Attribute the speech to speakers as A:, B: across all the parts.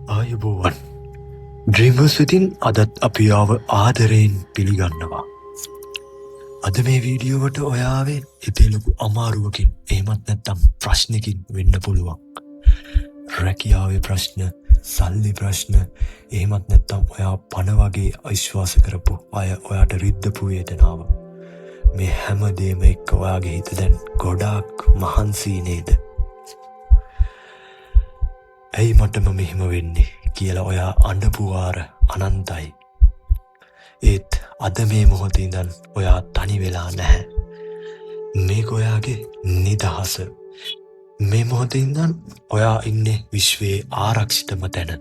A: ආයුබෝවන් ඩ්‍රීමර්ස් වෙතින් අදත් අපි ආව ආදරයෙන් පිළිගන්නවා. අද මේ වීඩියෝවට ඔයාවේ හිතේ ලොකු අමාරුවකින් එහෙමත් නැත්නම් ප්‍රශ්නකින් වෙන්න පුළුවන්. රැකියාවේ ප්‍රශ්න, සල්ලි ප්‍රශ්න, එහෙමත් නැත්නම් ඔයා පණ වගේ අවිශ්වාස කරපු අය ඔයාට රිද්දපු වේදනාව. මේ හැමදේම එක්ක ඔයාගේ හිත දැන් ගොඩාක් මහන්සි නේද? ඇයි මටම මෙහෙම වෙන්නේ කියලා ඔයා අඬපු වාර අනන්තයි. ඒත් අද මේ මොහොතේ ඉඳන් ඔයා තනි වෙලා නැහැ. මේක ඔයාගේ නිදහස. මේ මොහොතේ ඉඳන් ඔයා ඉන්නේ විශ්වයේ ආරක්ෂිතම තැන.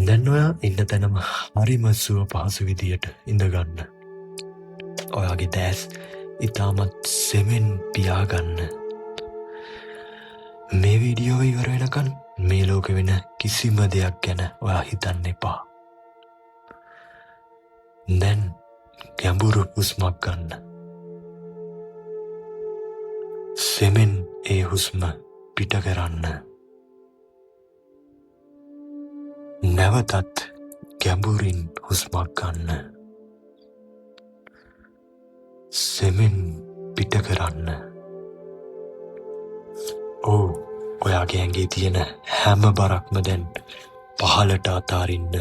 A: දැන් ඔයා ඉන්න තැනම හරිම සුව පහසු විදියට ඉඳගන්න. ඔයාගේ දැස් ඉතාමත් සෙමෙන් පියාගන්න. මේ වීඩියෝ ඉවර වෙනකන් මේ ලෝකෙ වෙන කිසිම දෙයක් ගැන ඔයා හිතන්න එපා. දැන් ගැඹුරු හුස්මක් ගන්න. සෙමෙන් ඒ හුස්ම පිට කරන්න. නැවතත් ගැඹුරින් හුස්මක් ගන්න. සෙමෙන් පිට කරන්න. ඔයාගේ ඇඟේ තියෙන හැම බරක්ම දැන් පහළට අතාරින්න.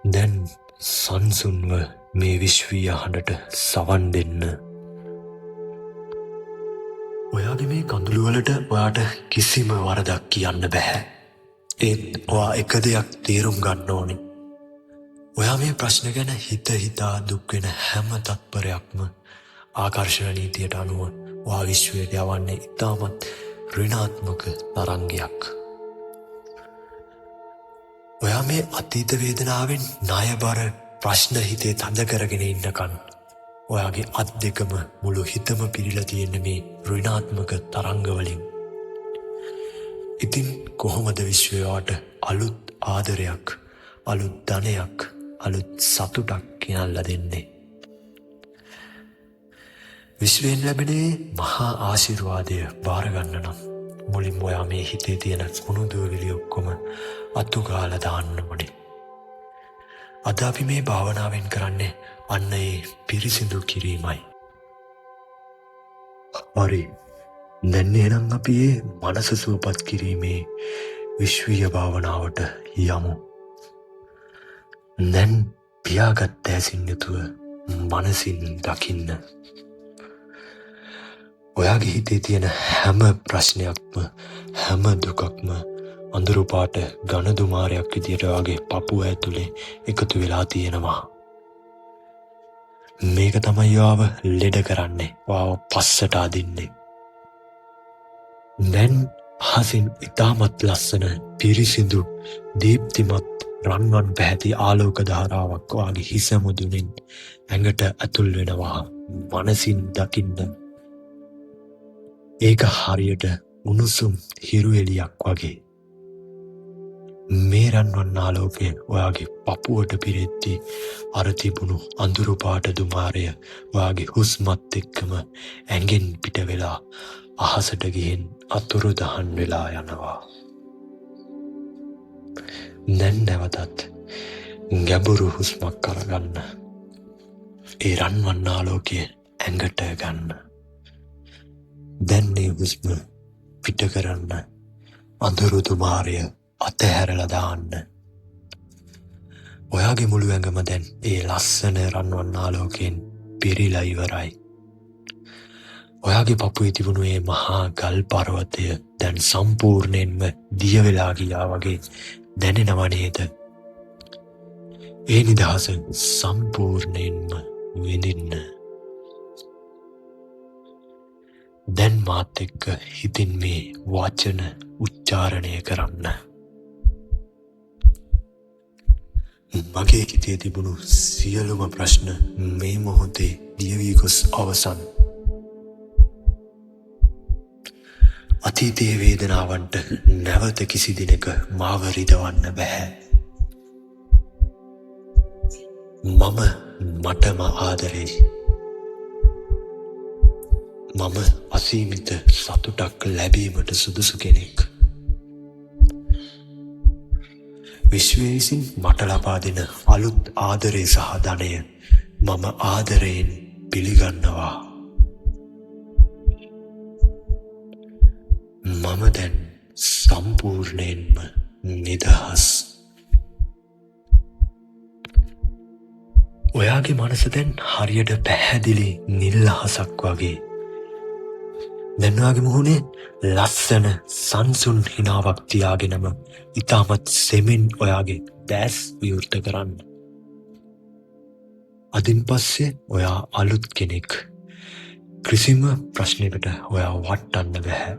A: දැන් සංසුන්ව මේ විශ්වීය හඬට සවන් දෙන්න. ඔයාගේ මේ කඳුළු වලට ඔයාට කිසිම වරදක් කියන්න බෑ. ඒත් ඔයා එක දෙයක් තේරුම් ගන්න ඕනේ. ඔයා මේ ප්‍රශ්න ගැන හිතා දුක් වෙන හැම තත්පරයක්ම ආකර්ෂණ නීතියට අනුව ඔයා විශ්වයට යවන්නේ ඉතාමත් ඍණාත්මක තරංගයක්. ඔයා මේ අතීත වේදනාවෙන් ණයබර ප්‍රශ්න හිතේ තද කරගෙන ඉන්නකන් ඔයාගේ අත් දෙකම මුළු හිතම පිරීලා තියෙන මේ ඍණාත්මක තරංගවලින්. ඉතින් කොහොමද විශ්වයට අලුත් ආදරයක්, අලුත් ධනයක්, අලුත් සතුටක් ගෙනල්ලා දෙන්නේ? විශ්වයෙන් ලැබෙනේ මහා ආශිර්වාදය බාරගන්න නම් මුලින්ම ඔයා මේ හිතේ තියෙන කුණුදුවවිලි ඔක්කොම අතුගාලා දාන්න ඕනේ. අද අපි මේ භාවනාවෙන් කරන්නේ අන්න ඒ පිරිසිදු කිරීමයි. හරි. දැන් එහෙනම් අපි මේ මනස සුවපත් කිරීමේ විශ්වීය භාවනාවට යමු. දැන් පියාගත් ඇසින් යුතුව මනසින් දකින්න. ඔයාගේ හිතේ තියෙන හැම ප්‍රශ්නයක්ම, හැම දුකක්ම අඳුරු පාට ඝනදුමාරයක් විදියට ඔයාගේ පපුව ඇතුලේ එකතු වෙලා තියෙනවා. මේක තමයි ඔයාව ලෙඩ කරන්නේ, ඔයාව පස්සට අදින්නේ. දැන් අහසින් ඉතාමත් ලස්සන, පිරිසිදු, දීප්තිමත් රන්වන් පැහැති ආලෝක ධාරාවක් ඔයාගේ හිස මුදුනින් ඇඟට ඇතුල් වෙනවා. මනසින් දකින්න. ඒක හරියට උණුසුම් හිරු එළියක් වගේ. මේ රන්වන් ආලෝකය ඔයාගේ පපුවට පිරෙද්දී අර තිබුණු අඳුරු පාට දුමාරය ඔයාගේ හුස්මත් එක්කම ඇඟෙන් පිට වෙලා අහසට ගිහින් අතුරුදහන් වෙලා යනවා. දැන් නැවතත් ගැඹුරු හුස්මක් අරගන්න. ඒ රන්වන් ආලෝකය ඇඟට ගන්න. දැන් මේ හුස්ම පිට කරන්න. අඳුරු දුමාරය අතහැරලා දාන්න. ඔයාගේ මුළු ඇඟම දැන් ඒ ලස්සන රන්වන් ආලෝකයෙන් පිරීලා ඉවරයි. ඔයාගේ පපුවේ තිබුණු මේ මහා ගල් පර්වතය දැන් සම්පූර්ණයෙන්ම දිය වෙලා ගියා වගේ දැනෙනව නේද? ඒ නිදහස සම්පූර්ණයෙන්ම විඳින්න. දැන් මාත් එක්ක හිතින් මේ වචන උච්චාරණය කරන්න. මගේ හිතේ තිබුණු සියලුම ප්‍රශ්න මේ මොහොතේ දියවී ගොස් අවසන්. අතීතයේ වේදනාවන්ට නැවත කිසි දිනක මාව රිදවන්න බෑ. මම මටම ආදරෙයි. මම අසීමිත සතුටක් ලැබීමට සුදුසු කෙනෙක්. විශ්වය විසින් මට ලබා දෙන අලුත් ආදරය සහ ධනය මම ආදරයෙන් පිළිගන්නවා. මම දැන් සම්පූර්ණයෙන්ම නිදහස්. ඔයාගේ මනස දැන් හරියට පැහැදිලි නිල් අහසක් වගේ. දැන් ඔයාගේ මුහුණේ ලස්සන සංසුන් හිනාවක් තියාගෙනම ඉතාමත් සෙමින් ඔයාගේ දැස් විවෘත කරන්න. අදින් පස්සේ ඔයා අලුත් කෙනෙක්. කිසිම ප්‍රශ්නයකට ඔයා වටන්න බැහැ.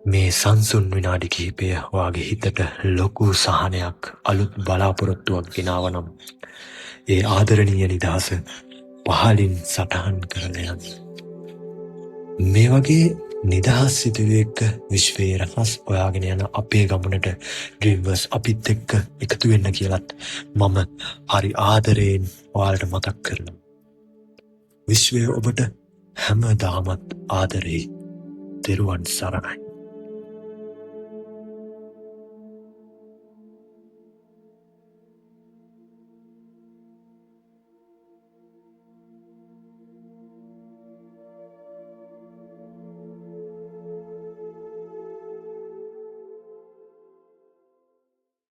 A: මේ සංසුන් විනාඩි කිහිපය ඔයාගේ හිතට ලොකු සහනයක් අලුත් බලාපොරොත්තුවක් ගෙනාවනම් ඒ ආදරණීය නිදහස පහලින් සටහන් කරලා යන්න. මේ වගේ නිදහස් සිතුවිල්ලක විශ්වයේ රහස් හොයාගෙන යන අපේ ගමනට ඩ්‍රීම්වර්ස් අපිත් එක්ක එකතු වෙන්න කියලත් මම හරි ආදරයෙන් ඔයාලට මතක් කරනවා. විශ්වය ඔබට හැමදාමත් ආදරෙයි. තෙරුවන් සරණයි.